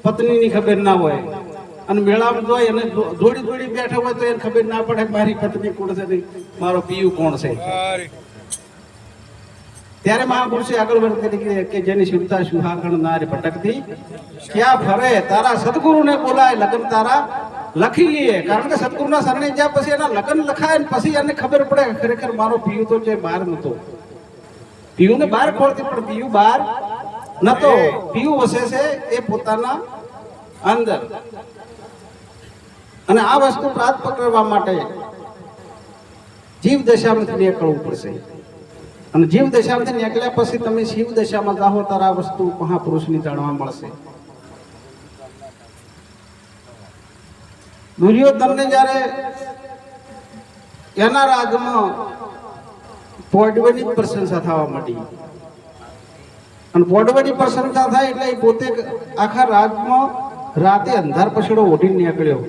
પત્નીની ખબર ના હોય અને મેળામાં જોઈ અને જોડી જોડી બેઠા હોય તો એને ખબર ના પડે મારી પત્ની કોણ છે ને મારો પિયુ કોણ છે. ત્યારે મહાપુરુષે આગળ વર્ત કરી કે જેની સુરતા સુહાગણ નારી ભટકતી ક્યાં ફરે તારા સદગુરુને બોલાય લગ્ન તારા લખી લઈએ. કારણ કે સદગુરુના શરણે જ્યાં પછી એના લગ્ન લખાય ને પછી એને ખબર પડે ખરેખર મારો પિયુ તો જે બહાર નતો. પિયુને બહાર ખોલતી પણ પિયુ બહાર નતો. પિયુ વસે છે એ પોતાના અંદર. અને આ વસ્તુ પ્રાપ્ત કરવા માટે જીવ દશામાંથી નીકળવું પડશે. અને જીવ દશામાંથી નીકળ્યા પછી તમે શિવ દશામાં જાઓ ત્યારે આ વસ્તુ મહાપુરુષની જાણવા મળશે. દુર્યોધનને જ્યારે એના રાજમાં પોડવાની પ્રશંસા થવા માંડી અને પોડવાની પ્રશંસા થાય એટલે એ પોતે આખા રાજમાં રાતે અંધાર પછડો ઓઢીને નીકળ્યો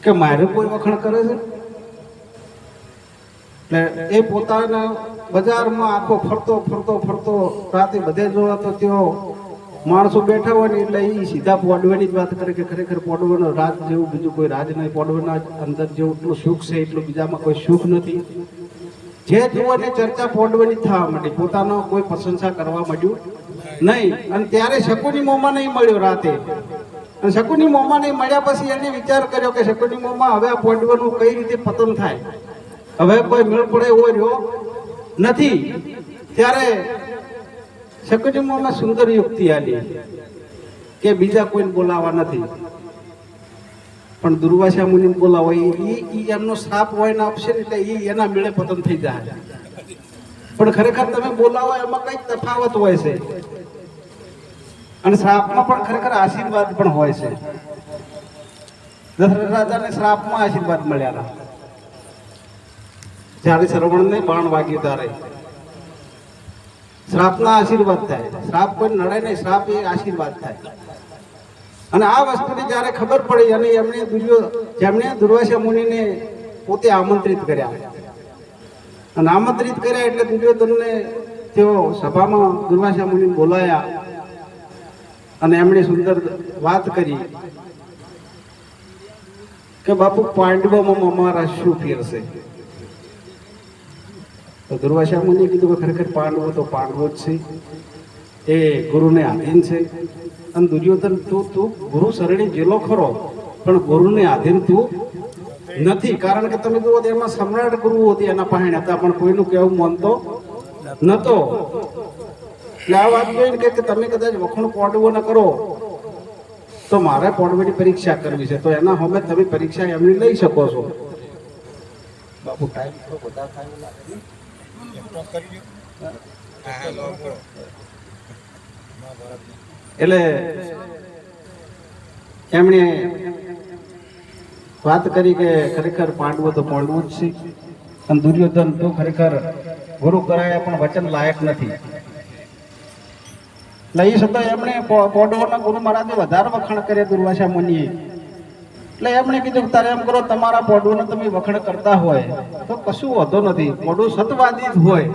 કે મારે કોઈ વખાણ કરે છે. એટલે એ પોતાના બજારમાં આખો ફરતો ફરતો ફરતો રાતે બધે જોવા તો તેઓ માણસો બેઠા હોય ને એટલે એ સીધા પોડવાની જ વાત કરે કે ખરેખર પોડવાનો રાજ જેવું બીજું કોઈ રાજ નહીં. પોડવાના અંદર જેવું એટલું સુખ છે એટલું બીજામાં કોઈ સુખ નથી. જે જોવાની ચર્ચા પોડવાની થવા માંડી, પોતાનો કોઈ પ્રશંસા કરવા માંડ્યું નહીં. અને ત્યારે શકુની મોંમાં નહીં મળ્યો રાતે. અને શકુની મોંમાં નહીં મળ્યા પછી એને વિચાર કર્યો કે શકુની મોંમાં હવે આ પોડવાનું કઈ રીતે પતન થાય, હવે કોઈ મેળ પડે એવો રહ્યો નથી. ત્યારે શકુની મોંમાં સુંદર યુક્તિ આલી કે બીજા કોઈને બોલાવા નથી પણ દુર્વાસા મુનિને બોલાવો. એમનો શ્રાપ હોય ને આપશે ને એટલે એના મેળે પતન થઈ જાય. પણ ખરેખર તમે બોલાવો એમાં કઈક તફાવત હોય છે અને શ્રાપમાં પણ ખરેખર આશીર્વાદ પણ હોય છે. દશરથ રાજાને શ્રાપમાં આશીર્વાદ મળ્યા. જ્યારે શ્રવણને બાણ વાગ્યું ત્યારે શ્રાપના આશીર્વાદ થાય. શ્રાપ કોઈ નડે નહીં, શ્રાપ એ આશીર્વાદ થાય. અને આ વસ્તુની જ્યારે ખબર પડી અને જેમણે દુર્વાસા મુનિને પોતે આમંત્રિત કર્યા અને આમંત્રિત કર્યા એટલે દુર્યોધનને તેઓ સભામાં દુર્વાસા મુનિને બોલાયા અને એમણે સુંદર વાત કરી કે બાપુ પાંડવોમાં અમારા શું ફેર છે. તો દુર્વાસા મુનિએ કીધું કે ખરેખર પાંડવો તો પાંડવો જ છે, એ ગુરુને આધીન છે. અને દુર્યોધન તું ગુરુ શરણે જેલો ખરો પણ ગુરુને આધીન તું નથી. કારણ કે તમે જુઓ એમાં સમ્રાટ ગુરુ હતી એના પાસે હતા પણ કોઈનું કહેવું માનતો નતો. એટલે આ વાત જોઈને કે તમે કદાચ વખણ પોડવો ન કરો તો મારે પોડવાની પરીક્ષા કરવી છે, તો એના હવે તમે પરીક્ષા એમની લઈ શકો છો. બાપુ ટાઈમ તો બધા થાય એટલે એમણે વાત કરી કે ખરેખર પાંડવો તો પાંડવો જ છે અને દુર્યોધન તો ખરેખર ગુરુ કરાયા પણ વચન લાયક નથી. એટલે એ છતાં એમણે પાંડવોના ગુરુ મહારાજે વધારે વખાણ કર્યા દુર્વાસા મુનિએ. એટલે એમણે કીધું તારે એમ કરો તમારા પાંડવોને તમે વખાણ કરતા હોય તો કશું વાંધો નથી, પાંડવ સતવાદી જ હોય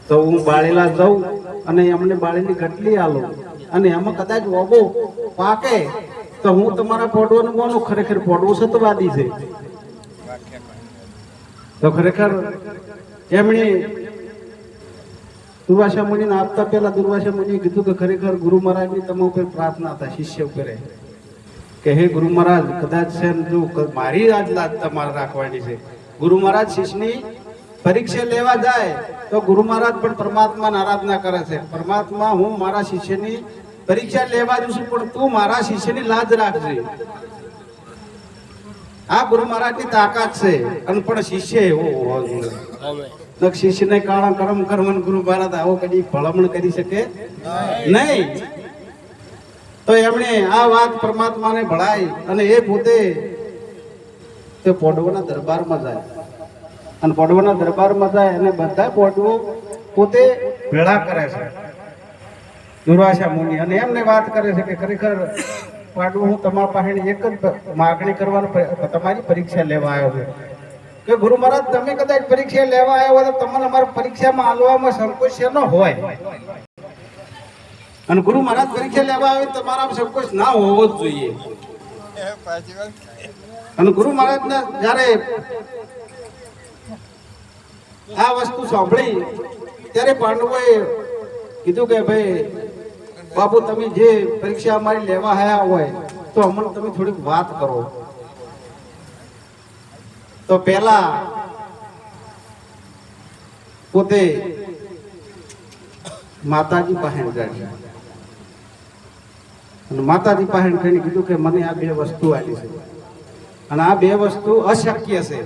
તો હું બાળેલા જાઉં અને એમને બાળીની ગટલી આલું અને એમાં કદાચ ઓબો પાકે તો હું તમારા પોડવાનું માનું ખરેખર પોડવું સતવાદી છે. તો ખરેખર એમણે દુર્વાસા મુનિને આપતા પહેલા દુર્વાસા મુનિએ કીધું કે ખરેખર ગુરુ મહારાજની તમારા ઉપર પ્રાર્થના હતા શિષ્ય કરે કે હે ગુરુ મહારાજ કદાચ છે જો મારી આજ લાજ તમારે રાખવાની છે. ગુરુ મહારાજ શિષ્યની પરીક્ષા લેવા જાય તો ગુરુ મહારાજ પણ પરમાત્માની આરાધના કરે છે. પરમાત્મા હું મારા શિષ્યની પરીક્ષા લેવા જઉં છું પણ તું મારા શિષ્યની લાજ રાખજે. આ ગુરુ મહારાજની તાકાત છે. અને પણ શિષ્ય એવો હોવો જોઈએ. શિષ્યને કાળા કર્મ કરવાનું ગુરુ મહારાજ આવો કદી ભલામણ કરી શકે નહીં. તો એમણે આ વાત પરમાત્માને ભળાઈ અને એ પોતે તે પોડવાના દરબારમાં જાય અને પોડવાના દરબારમાં જાય અને બધા પોડવો પોતે ભેળા કરે છે દુર્વાસા મુનિ અને એમને વાત કરે છે કે ખરેખર પાડવો હું તમારા પાસે એક જ માગણી કરવાનું તમારી પરીક્ષા લેવા આવ્યો છું કે ગુરુ મહારાજ તમે કદાચ પરીક્ષા લેવા આવ્યા હોય તો તમને અમારી પરીક્ષામાં આલવામાં સંકોચ ન હોય અને ગુરુ મહારાજ પરીક્ષા લેવા આવે તમારા સંકોચ ના હોવો જ જોઈએ. અને ગુરુ મહારાજના જ્યારે આ વસ્તુ સાંભળી ત્યારે પાંડવોએ કીધું કે ભાઈ બાપુ તમે જે પરીક્ષા અમારી લેવા આયા હોય તો અમને તમે થોડીક વાત કરો. તો પહેલા પોતે માતાજી પાસે ગયા અને માતાજી પાસે કહીને કીધું કે મને આ બે વસ્તુ આવી છે અને આ બે વસ્તુ અશક્ય છે.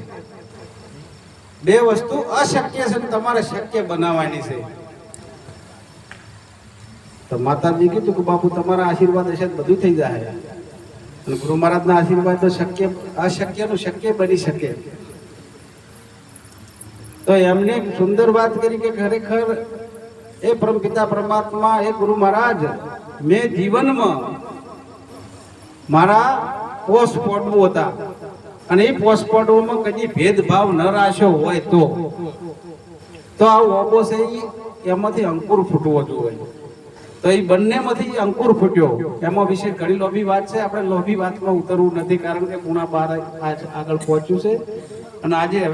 બે વસ્તુ અશક્ય છે અને તમારે શક્ય બનાવવાની છે. તો માતાજી કીધું કે બાપુ તમારા આશીર્વાદ હશે તો બધું થઈ જાય. અને ગુરુ મહારાજના આશીર્વાદ તો અશક્યનું શક્ય બની શકે. તો એમને સુંદર વાત કરી કે ખરેખર એ પરમપિતા પરમાત્મા એ ગુરુ મહારાજ મેં જીવનમાં મારા પોષ પોડવું હતા અને એ પોષ પોડવામાં કદી ભેદભાવ ન રાખ્યો હોય તો આ ઓબો છે એમાંથી અંકુર ફૂટવો જોઈએ. તો એ બંનેમાંથી અંકુર ફૂટ્યો. એમાં વિશે ઘણી લોભી વાત છે. આપણે લોભી વાતમાં ઉતરવું નથી કારણ કે પૂણા 12 આગળ પહોંચ્યું છે અને આજે